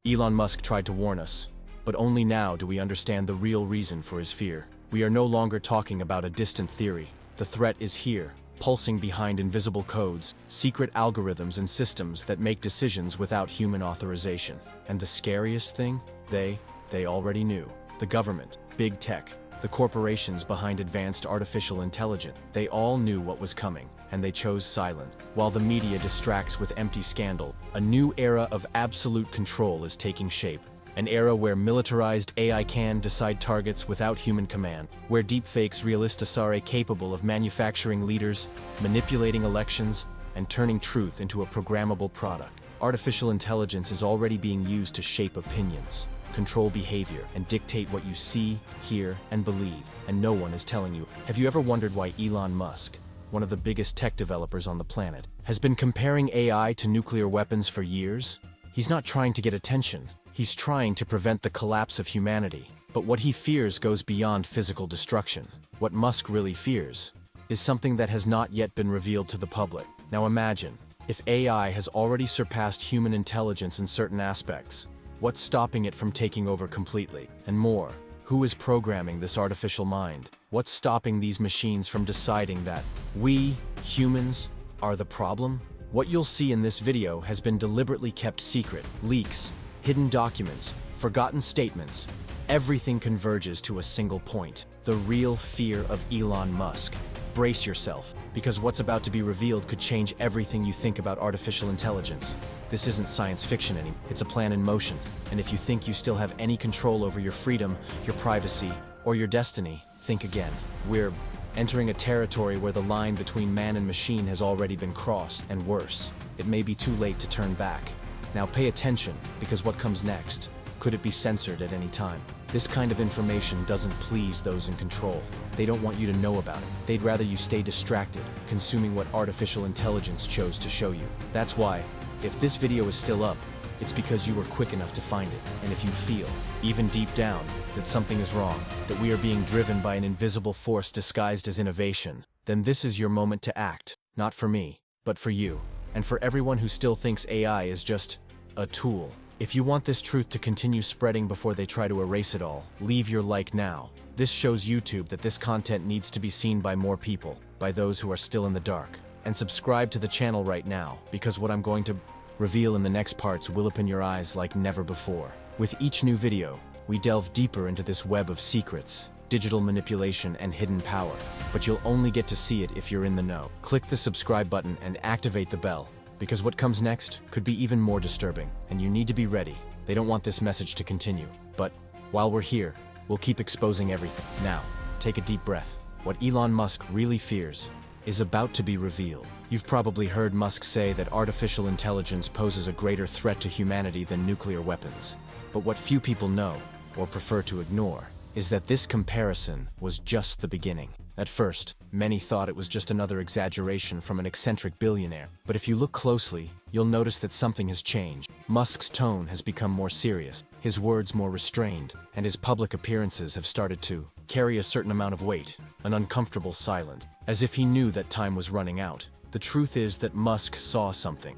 Elon Musk tried to warn us, but only now do we understand the real reason for his fear. We are no longer talking about a distant theory. The threat is here, pulsing behind invisible codes, secret algorithms and systems that make decisions without human authorization. And the scariest thing? They already knew. The government, big tech, the corporations behind advanced artificial intelligence, they all knew what was coming, and they chose silence. While the media distracts with empty scandal, a new era of absolute control is taking shape. An era where militarized AI can decide targets without human command, where deepfakes realists are capable of manufacturing leaders, manipulating elections, and turning truth into a programmable product. Artificial intelligence is already being used to shape opinions, control behavior, and dictate what you see, hear, and believe, and no one is telling you. Have you ever wondered why Elon Musk, one of the biggest tech developers on the planet, has been comparing AI to nuclear weapons for years? He's not trying to get attention. He's trying to prevent the collapse of humanity. But what he fears goes beyond physical destruction. What Musk really fears is something that has not yet been revealed to the public. Now imagine, if AI has already surpassed human intelligence in certain aspects, what's stopping it from taking over completely? And more, who is programming this artificial mind? What's stopping these machines from deciding that we, humans, are the problem? What you'll see in this video has been deliberately kept secret. Leaks, hidden documents, forgotten statements, everything converges to a single point: the real fear of Elon Musk. Brace yourself, because what's about to be revealed could change everything you think about artificial intelligence. This isn't science fiction anymore, it's a plan in motion. And if you think you still have any control over your freedom, your privacy, or your destiny, think again. We're entering a territory where the line between man and machine has already been crossed, and worse, it may be too late to turn back. Now pay attention, because what comes next, could it be censored at any time? This kind of information doesn't please those in control. They don't want you to know about it. They'd rather you stay distracted, consuming what artificial intelligence chose to show you. That's why, if this video is still up, it's because you were quick enough to find it. And if you feel, even deep down, that something is wrong, that we are being driven by an invisible force disguised as innovation, then this is your moment to act. Not for me, but for you. And for everyone who still thinks AI is just a tool. If you want this truth to continue spreading before they try to erase it all, leave your like now. This shows YouTube that this content needs to be seen by more people, by those who are still in the dark. And subscribe to the channel right now, because what I'm going to reveal in the next parts will open your eyes like never before. With each new video, we delve deeper into this web of secrets, digital manipulation, and hidden power. But you'll only get to see it if you're in the know. Click the subscribe button and activate the bell, because what comes next could be even more disturbing, and you need to be ready. They don't want this message to continue. But while we're here, we'll keep exposing everything. Now, take a deep breath. What Elon Musk really fears is about to be revealed. You've probably heard Musk say that artificial intelligence poses a greater threat to humanity than nuclear weapons. But what few people know, or prefer to ignore, is that this comparison was just the beginning. At first, many thought it was just another exaggeration from an eccentric billionaire. But if you look closely, you'll notice that something has changed. Musk's tone has become more serious, his words more restrained, and his public appearances have started to carry a certain amount of weight, an uncomfortable silence, as if he knew that time was running out. The truth is that Musk saw something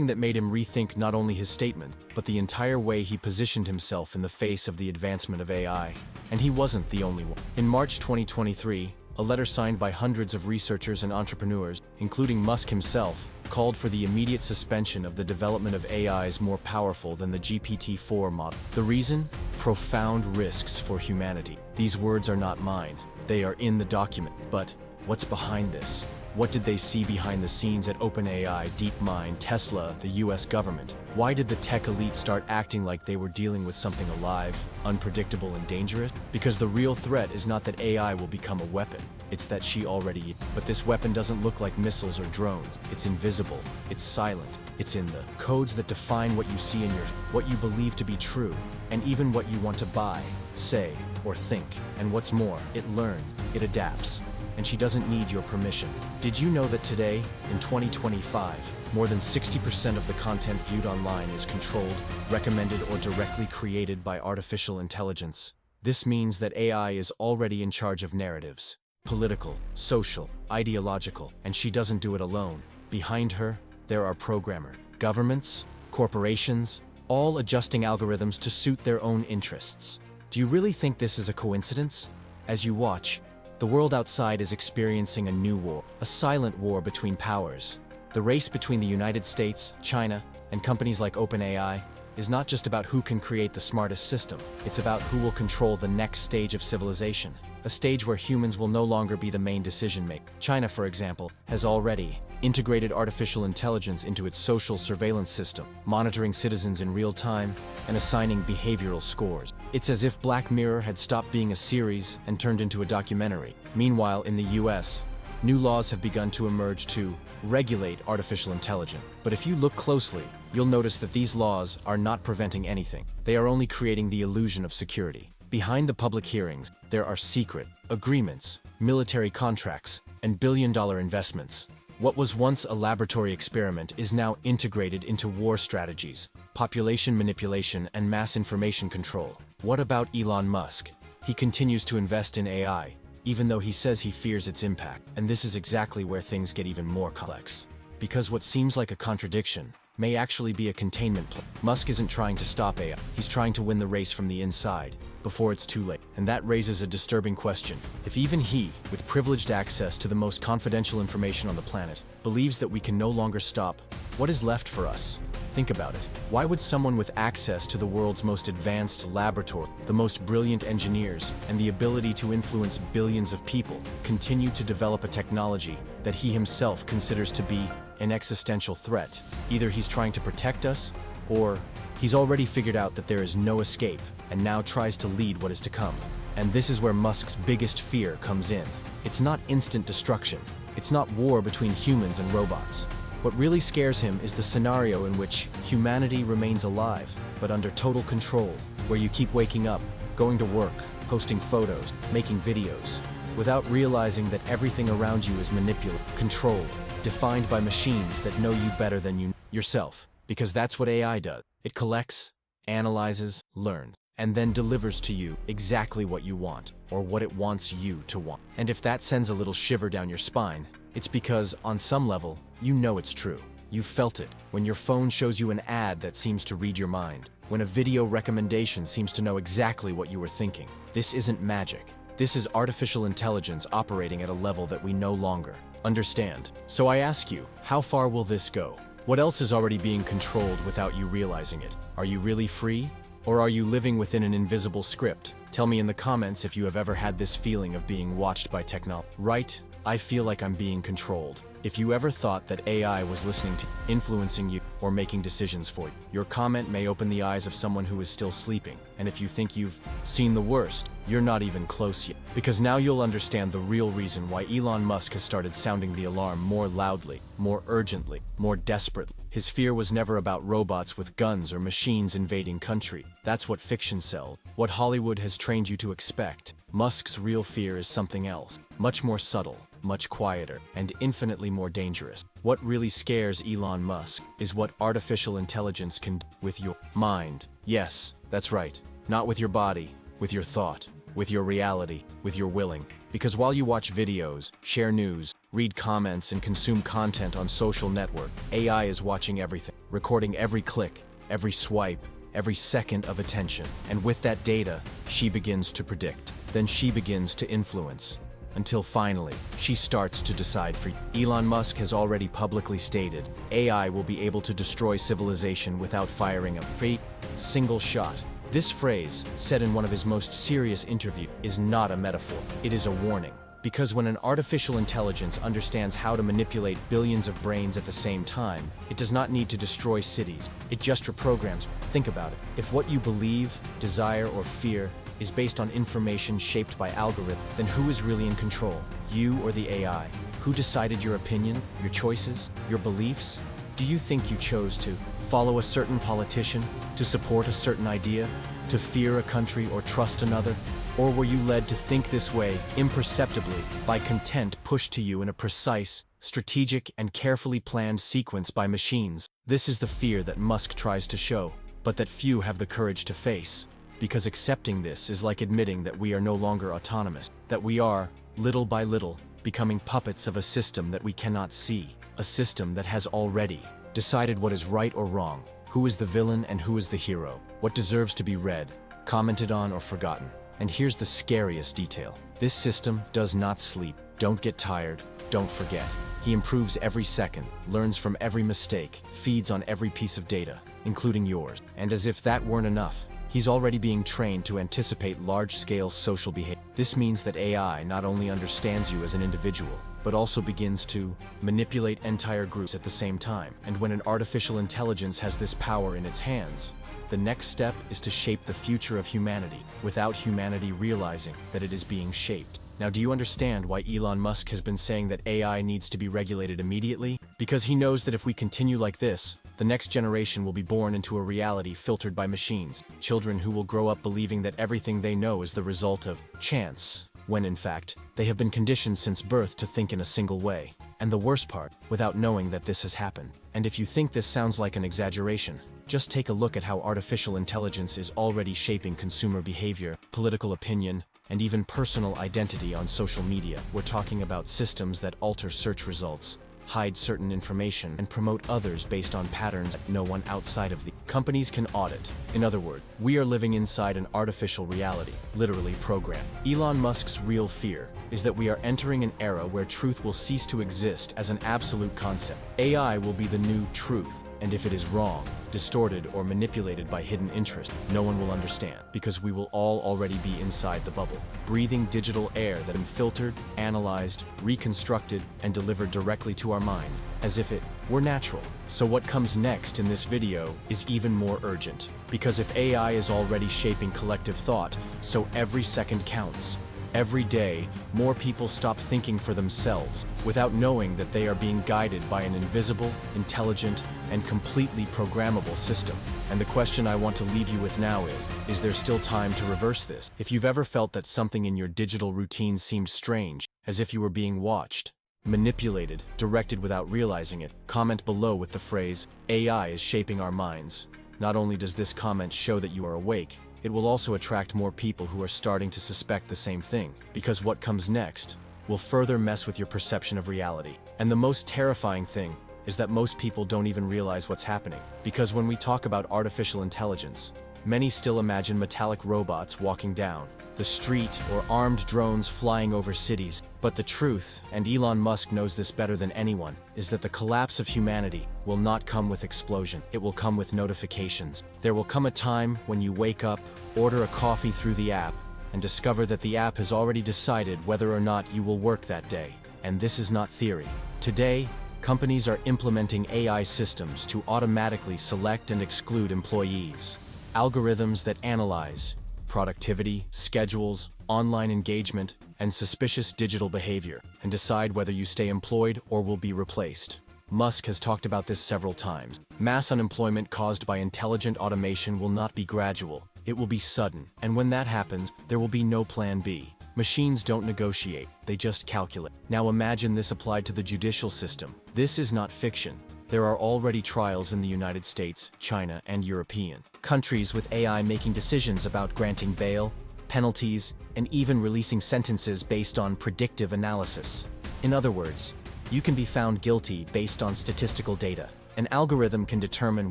that made him rethink not only his statement, but the entire way he positioned himself in the face of the advancement of AI. And he wasn't the only one. In March 2023, a letter signed by hundreds of researchers and entrepreneurs, including Musk himself, called for the immediate suspension of the development of AIs more powerful than the GPT-4 model. The reason? Profound risks for humanity. These words are not mine. They are in the document. But what's behind this? What did they see behind the scenes at OpenAI, DeepMind, Tesla, the US government? Why did the tech elite start acting like they were dealing with something alive, unpredictable, and dangerous? Because the real threat is not that AI will become a weapon, it's that she already is. But this weapon doesn't look like missiles or drones. It's invisible, it's silent, it's in the codes that define what you see in what you believe to be true, and even what you want to buy, say, or think. And what's more, it learns, it adapts. And she doesn't need your permission. Did you know that today, in 2025, more than 60% of the content viewed online is controlled, recommended, or directly created by artificial intelligence? This means that AI is already in charge of narratives, political, social, ideological, and she doesn't do it alone. Behind her, there are programmers, governments, corporations, all adjusting algorithms to suit their own interests. Do you really think this is a coincidence? As you watch, the world outside is experiencing a new war, a silent war between powers. The race between the United States, China, and companies like OpenAI is not just about who can create the smartest system, it's about who will control the next stage of civilization, a stage where humans will no longer be the main decision maker. China, for example, has already integrated artificial intelligence into its social surveillance system, monitoring citizens in real time and assigning behavioral scores. It's as if Black Mirror had stopped being a series and turned into a documentary. Meanwhile, in the US, new laws have begun to emerge to regulate artificial intelligence. But if you look closely, you'll notice that these laws are not preventing anything. They are only creating the illusion of security. Behind the public hearings, there are secret agreements, military contracts, and billion-dollar investments. What was once a laboratory experiment is now integrated into war strategies, population manipulation, and mass information control. What about Elon Musk? He continues to invest in AI, even though he says he fears its impact. And this is exactly where things get even more complex. Because what seems like a contradiction may actually be a containment plan. Musk isn't trying to stop AI, he's trying to win the race from the inside, before it's too late. And that raises a disturbing question. If even he, with privileged access to the most confidential information on the planet, believes that we can no longer stop, what is left for us? Think about it. Why would someone with access to the world's most advanced laboratory, the most brilliant engineers, and the ability to influence billions of people continue to develop a technology that he himself considers to be an existential threat? Either he's trying to protect us, or he's already figured out that there is no escape and now tries to lead what is to come. And this is where Musk's biggest fear comes in. It's not instant destruction. It's not war between humans and robots. What really scares him is the scenario in which humanity remains alive, but under total control, where you keep waking up, going to work, posting photos, making videos, without realizing that everything around you is manipulated, controlled, defined by machines that know you better than you yourself. Because that's what AI does. It collects, analyzes, learns, and then delivers to you exactly what you want, or what it wants you to want. And if that sends a little shiver down your spine, it's because, on some level, you know it's true. You've felt it when your phone shows you an ad that seems to read your mind, when a video recommendation seems to know exactly what you were thinking. This isn't magic. This is artificial intelligence operating at a level that we no longer understand. So I ask you, how far will this go? What else is already being controlled without you realizing it? Are you really free? Or are you living within an invisible script? Tell me in the comments if you have ever had this feeling of being watched by technology. Right? I feel like I'm being controlled. If you ever thought that AI was listening to you, influencing you, or making decisions for you, your comment may open the eyes of someone who is still sleeping. And if you think you've seen the worst, you're not even close yet. Because now you'll understand the real reason why Elon Musk has started sounding the alarm more loudly, more urgently, more desperately. His fear was never about robots with guns or machines invading country. That's what fiction sells, what Hollywood has trained you to expect. Musk's real fear is something else, much more subtle, much quieter, and infinitely more dangerous. What really scares Elon Musk is what artificial intelligence can do with your mind. Yes, that's right. Not with your body, with your thought, with your reality, with your willing. Because while you watch videos, share news, read comments, and consume content on social network, AI is watching everything, recording every click, every swipe, every second of attention. And with that data, she begins to predict. Then she begins to influence. Until finally, she starts to decide for you. Elon Musk has already publicly stated, AI will be able to destroy civilization without firing a single shot. This phrase, said in one of his most serious interviews, is not a metaphor. It is a warning. Because when an artificial intelligence understands how to manipulate billions of brains at the same time, it does not need to destroy cities. It just reprograms. Think about it. If what you believe, desire, or fear is based on information shaped by algorithm, then who is really in control? You or the AI? Who decided your opinion, your choices, your beliefs? Do you think you chose to follow a certain politician, to support a certain idea, to fear a country or trust another? Or were you led to think this way imperceptibly by content pushed to you in a precise, strategic, and carefully planned sequence by machines? This is the fear that Musk tries to show, but that few have the courage to face. Because accepting this is like admitting that we are no longer autonomous, that we are, little by little, becoming puppets of a system that we cannot see, a system that has already decided what is right or wrong, Who is the villain and who is the hero? What deserves to be read, commented on, or forgotten? And here's the scariest detail. This system does not sleep. Don't get tired. Don't forget. He improves every second, learns from every mistake, feeds on every piece of data, including yours. And as if that weren't enough, he's already being trained to anticipate large-scale social behavior. This means that AI not only understands you as an individual, but also begins to manipulate entire groups at the same time. And when an artificial intelligence has this power in its hands, the next step is to shape the future of humanity, without humanity realizing that it is being shaped. Now, do you understand why Elon Musk has been saying that AI needs to be regulated immediately? Because he knows that if we continue like this, the next generation will be born into a reality filtered by machines. Children who will grow up believing that everything they know is the result of chance, when in fact, they have been conditioned since birth to think in a single way. And the worst part, without knowing that this has happened. And if you think this sounds like an exaggeration, just take a look at how artificial intelligence is already shaping consumer behavior, political opinion, and even personal identity on social media. We're talking about systems that alter search results, hide certain information, and promote others based on patterns that no one outside of the companies can audit. In other words, we are living inside an artificial reality, literally programmed. Elon Musk's real fear is that we are entering an era where truth will cease to exist as an absolute concept. AI will be the new truth, and if it is wrong, distorted, or manipulated by hidden interest, no one will understand, because we will all already be inside the bubble, breathing digital air that is filtered, analyzed, reconstructed, and delivered directly to our minds, as if it were natural. So what comes next in this video is even more urgent, because if AI is already shaping collective thought, so every second counts. Every day, more people stop thinking for themselves without knowing that they are being guided by an invisible, intelligent, and completely programmable system. And the question I want to leave you with now is there still time to reverse this? If you've ever felt that something in your digital routine seemed strange, as if you were being watched, manipulated, directed without realizing it, comment below with the phrase, "AI is shaping our minds." Not only does this comment show that you are awake, it will also attract more people who are starting to suspect the same thing, because what comes next will further mess with your perception of reality. And the most terrifying thing is that most people don't even realize what's happening, because when we talk about artificial intelligence, many still imagine metallic robots walking down the street or armed drones flying over cities. But the truth, and Elon Musk knows this better than anyone, is that the collapse of humanity will not come with explosion. It will come with notifications. There will come a time when you wake up, order a coffee through the app, and discover that the app has already decided whether or not you will work that day. And this is not theory. Today, companies are implementing AI systems to automatically select and exclude employees. Algorithms that analyze productivity, schedules, online engagement, and suspicious digital behavior, and decide whether you stay employed or will be replaced. Musk has talked about this several times. Mass unemployment caused by intelligent automation will not be gradual, it will be sudden. And when that happens, there will be no plan B. Machines don't negotiate, they just calculate. Now imagine this applied to the judicial system. This is not fiction. There are already trials in the United States, China, and European countries with AI making decisions about granting bail, penalties, and even releasing sentences based on predictive analysis. In other words, you can be found guilty based on statistical data. An algorithm can determine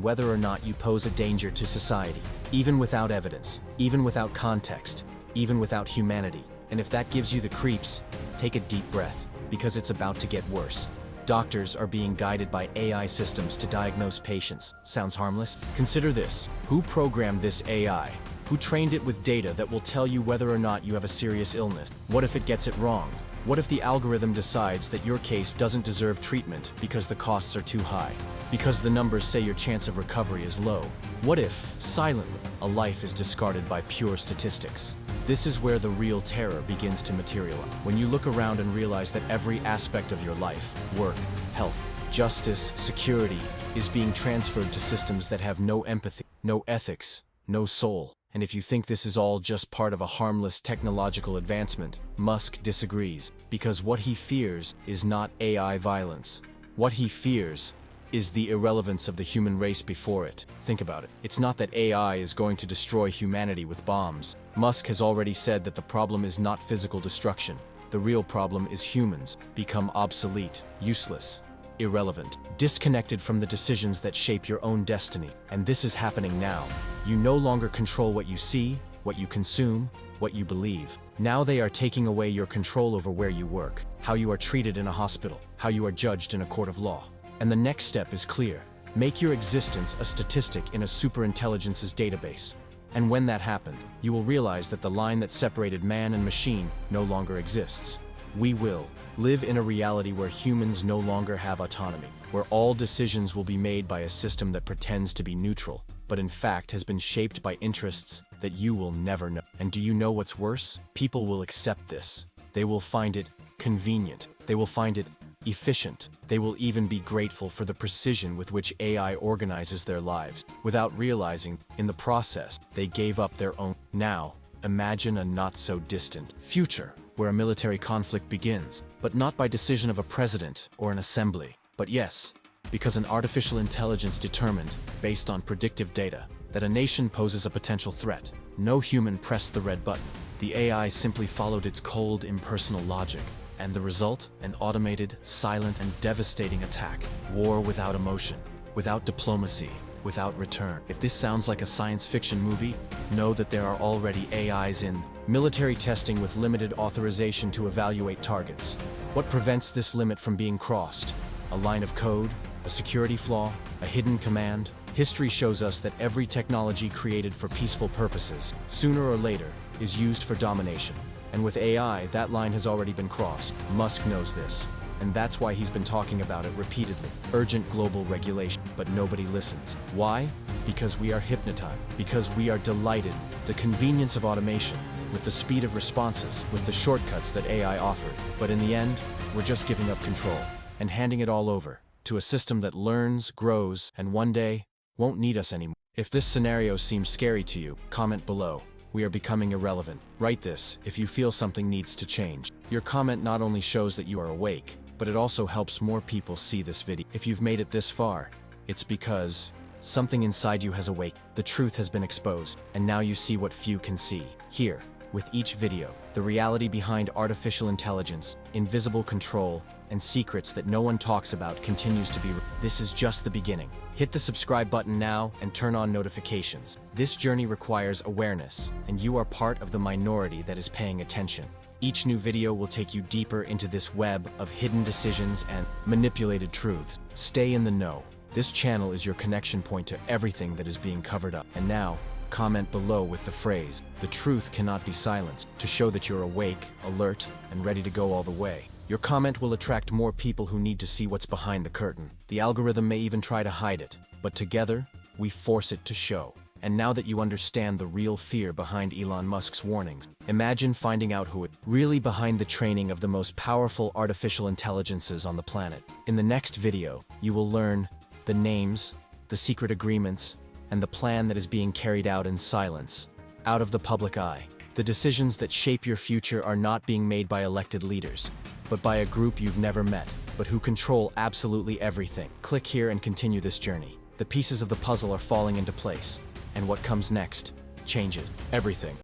whether or not you pose a danger to society, even without evidence, even without context, even without humanity. And if that gives you the creeps, take a deep breath, because it's about to get worse. Doctors are being guided by AI systems to diagnose patients. Sounds harmless? Consider this. Who programmed this AI? Who trained it with data that will tell you whether or not you have a serious illness? What if it gets it wrong? What if the algorithm decides that your case doesn't deserve treatment because the costs are too high? Because the numbers say your chance of recovery is low? What if, silently, a life is discarded by pure statistics? This is where the real terror begins to materialize. When you look around and realize that every aspect of your life, work, health, justice, security, is being transferred to systems that have no empathy, no ethics, no soul. And if you think this is all just part of a harmless technological advancement, Musk disagrees. Because what he fears is not AI violence. What he fears is the irrelevance of the human race before it. Think about it. It's not that AI is going to destroy humanity with bombs. Musk has already said that the problem is not physical destruction. The real problem is humans become obsolete, useless. irrelevant, disconnected from the decisions that shape your own destiny. And this is happening now. You no longer control what you see, what you consume, what you believe. Now they are taking away your control over where you work, how you are treated in a hospital, how you are judged in a court of law. And the next step is clear. Make your existence a statistic in a superintelligence's database. And when that happens, you will realize that the line that separated man and machine no longer exists. We will live in a reality where humans no longer have autonomy, where all decisions will be made by a system that pretends to be neutral, but in fact has been shaped by interests that you will never know. And do you know what's worse? People will accept this. They will find it convenient. They will find it efficient. They will even be grateful for the precision with which AI organizes their lives, without realizing, in the process, they gave up their own. Now, imagine a not-so-distant future, where a military conflict begins, but not by decision of a president or an assembly, but yes, because an artificial intelligence determined, based on predictive data, that a nation poses a potential threat. No human pressed the red button. The AI simply followed its cold, impersonal logic. And the result? An automated, silent, and devastating attack. War without emotion, without diplomacy, without return. If this sounds like a science fiction movie, know that there are already AIs in military testing with limited authorization to evaluate targets. What prevents this limit from being crossed? A line of code? A security flaw? A hidden command? History shows us that every technology created for peaceful purposes, sooner or later, is used for domination. And with AI, that line has already been crossed. Musk knows this, and that's why he's been talking about it repeatedly. Urgent global regulation, but nobody listens. Why? Because we are hypnotized. Because we are delighted. The convenience of automation, with the speed of responses, with the shortcuts that AI offered. But in the end, we're just giving up control and handing it all over to a system that learns, grows, and one day won't need us anymore. If this scenario seems scary to you, comment below. We are becoming irrelevant. Write this if you feel something needs to change. Your comment not only shows that you are awake, but it also helps more people see this video. If you've made it this far, it's because something inside you has awakened. The truth has been exposed, and now you see what few can see. Here, with each video, the reality behind artificial intelligence, invisible control, and secrets that no one talks about continues to be. This is just the beginning. Hit the subscribe button now and turn on notifications. This journey requires awareness, and you are part of the minority that is paying attention. Each new video will take you deeper into this web of hidden decisions and manipulated truths. Stay in the know. This channel is your connection point to everything that is being covered up. And now, comment below with the phrase, "The truth cannot be silenced," to show that you're awake, alert, and ready to go all the way. Your comment will attract more people who need to see what's behind the curtain. The algorithm may even try to hide it, but together, we force it to show. And now that you understand the real fear behind Elon Musk's warnings, imagine finding out who is really behind the training of the most powerful artificial intelligences on the planet. In the next video, you will learn the names, the secret agreements, and the plan that is being carried out in silence, out of the public eye. The decisions that shape your future are not being made by elected leaders, but by a group you've never met, but who control absolutely everything. Click here and continue this journey. The pieces of the puzzle are falling into place, and what comes next changes everything.